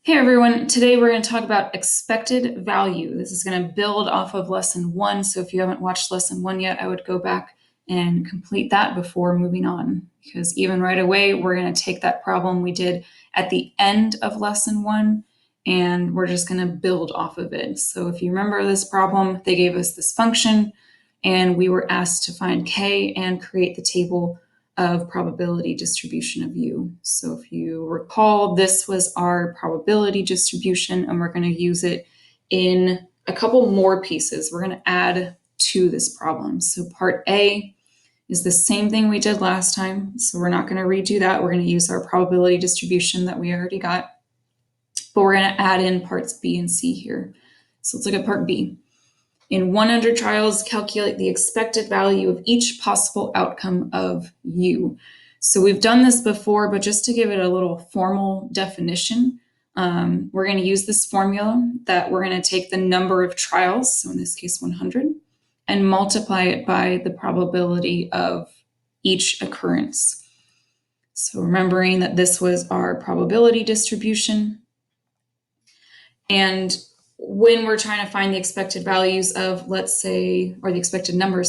Hey everyone, today we're going to talk about expected value. This is going to build off of lesson one. So if you haven't watched lesson one yet, I would go back and complete that before moving on. Because even right away, we're going to take that problem we did at the end of lesson one and we're just going to build off of it. So if you remember this problem, they gave us this function and we were asked to find k and create the table of probability distribution of u. So if you recall, this was our probability distribution, and we're going to use it in a couple more pieces. We're going to add to this problem. So part A is the same thing we did last time. So we're not going to redo that. We're going to use our probability distribution that we already got, but we're going to add in parts B and C here. So let's look at part B. In 100 trials, calculate the expected value of each possible outcome of U. So we've done this before, but just to give it a little formal definition, we're going to use this formula that we're going to take the number of trials, so in this case 100, and multiply it by the probability of each occurrence. So remembering that this was our probability distribution. And when we're trying to find the expected values of, let's say, or the expected number,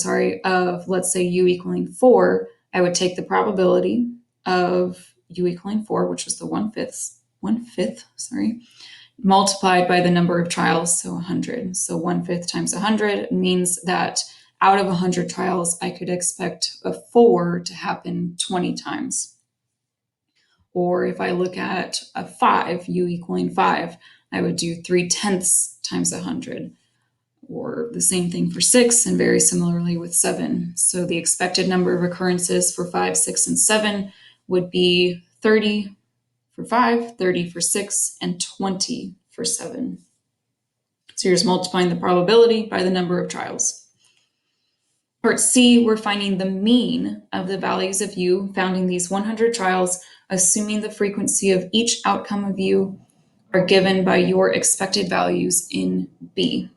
of, let's say, u equaling 4, I would take the probability of u equaling 4, which was the one-fifth, multiplied by the number of trials, so 100. So 1/5 times 100 means that out of 100 trials, I could expect a 4 to happen 20 times. Or if I look at a 5, u equaling 5, I would do 3/10 times 100, or the same thing for 6, and very similarly with 7. So the expected number of occurrences for 5, 6, and 7 would be 30 for 5, 30 for 6, and 20 for 7. So you're just multiplying the probability by the number of trials. Part C, we're finding the mean of the values of U found in these 100 trials, assuming the frequency of each outcome of U are given by your expected values in B.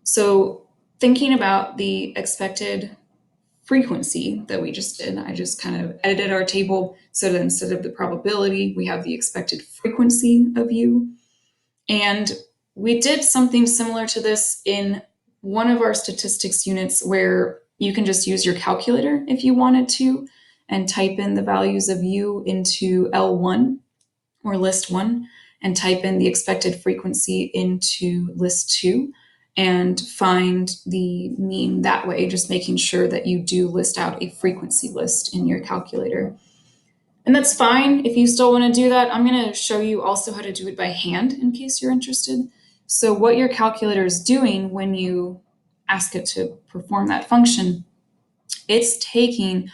So thinking about the expected frequency that we just did, I just kind of edited our table so that instead of the probability, we have the expected frequency of U. And we did something similar to this in one of our statistics units where you can just use your calculator if you wanted to and type in the values of U into L1 or list 1 and type in the expected frequency into list 2 and find the mean that way, just making sure that you do list out a frequency list in your calculator. And that's fine if you still want to do that. I'm going to show you also how to do it by hand in case you're interested. So what your calculator is doing when you ask it to perform that function, it's taking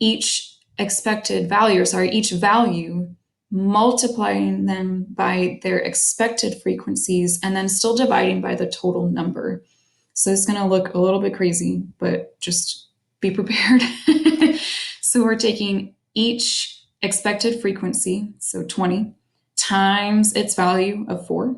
each each value, multiplying them by their expected frequencies, and then still dividing by the total number. So it's going to look a little bit crazy, but just be prepared. So we're taking each expected frequency, so 20, times its value of 4,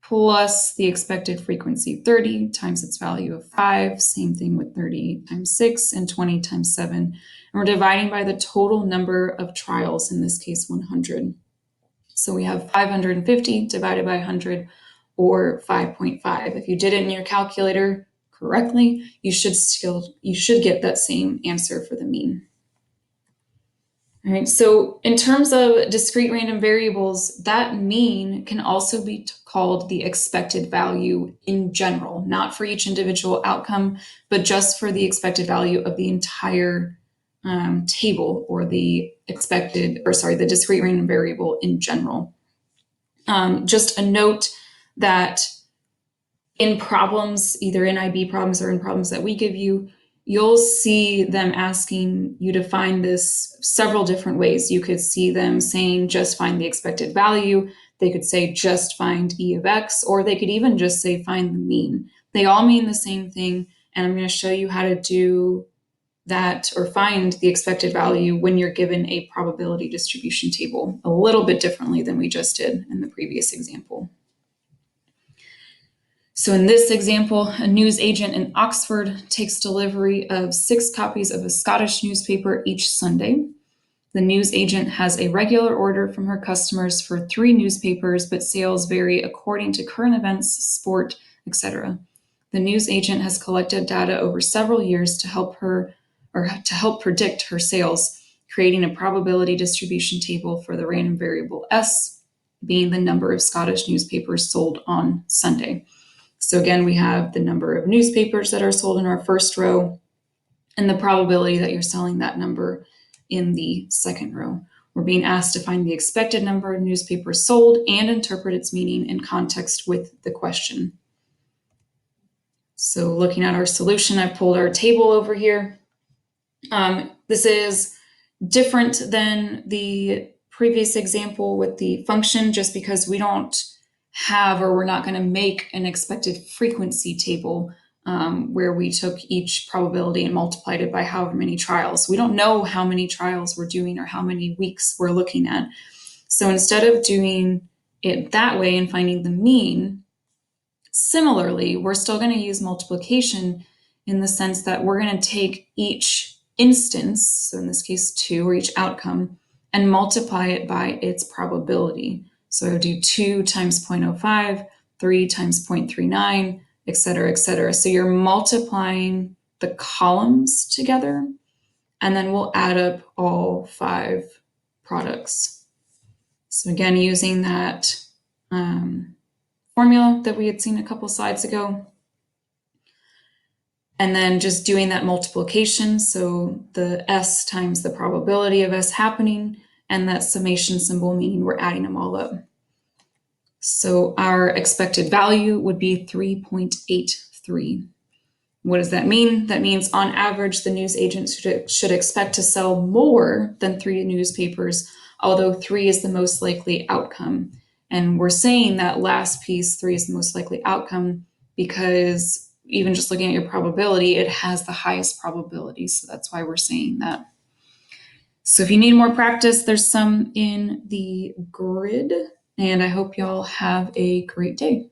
plus the expected frequency 30 times its value of 5, same thing with 30 times 6, and 20 times 7. And we're dividing by the total number of trials, in this case 100. So we have 550 divided by 100, or 5.5. If you did it in your calculator correctly, you should get that same answer for the mean. All right, so in terms of discrete random variables, that mean can also be called the expected value in general, not for each individual outcome, but just for the expected value of the entire table, or the discrete random variable in general. Just a note that in problems, either in IB problems or in problems that we give you, you'll see them asking you to find this several different ways. You could see them saying just find the expected value. They could say just find E of X, or they could even just say find the mean. They all mean the same thing, and I'm going to show you how to do that or find the expected value when you're given a probability distribution table a little bit differently than we just did in the previous example. So in this example, a news agent in Oxford takes delivery of 6 copies of a Scottish newspaper each Sunday. The news agent has a regular order from her customers for 3 newspapers, but sales vary according to current events, sport, etc. The news agent has collected data over several years to help predict her sales, creating a probability distribution table for the random variable S, being the number of Scottish newspapers sold on Sunday. So again, we have the number of newspapers that are sold in our first row and the probability that you're selling that number in the second row. We're being asked to find the expected number of newspapers sold and interpret its meaning in context with the question. So looking at our solution, I've pulled our table over here. This is different than the previous example with the function just because we don't have, or we're not going to make an expected frequency table where we took each probability and multiplied it by however many trials. We don't know how many trials we're doing or how many weeks we're looking at. So instead of doing it that way and finding the mean, similarly, we're still going to use multiplication in the sense that we're going to take each instance, so in this case 2, or each outcome, and multiply it by its probability. So I would do 2 times 0.05, 3 times 0.39, et cetera, et cetera. So you're multiplying the columns together, and then we'll add up all 5 products. So again, using that formula that we had seen a couple slides ago, and then just doing that multiplication. So the S times the probability of S happening, and that summation symbol, meaning we're adding them all up. So our expected value would be 3.83. What does that mean? That means on average, the news agent should expect to sell more than 3 newspapers, although 3 is the most likely outcome. And we're saying that last piece, 3 is the most likely outcome, because even just looking at your probability, it has the highest probability. So that's why we're saying that. So if you need more practice, there's some in the grid, and I hope y'all have a great day.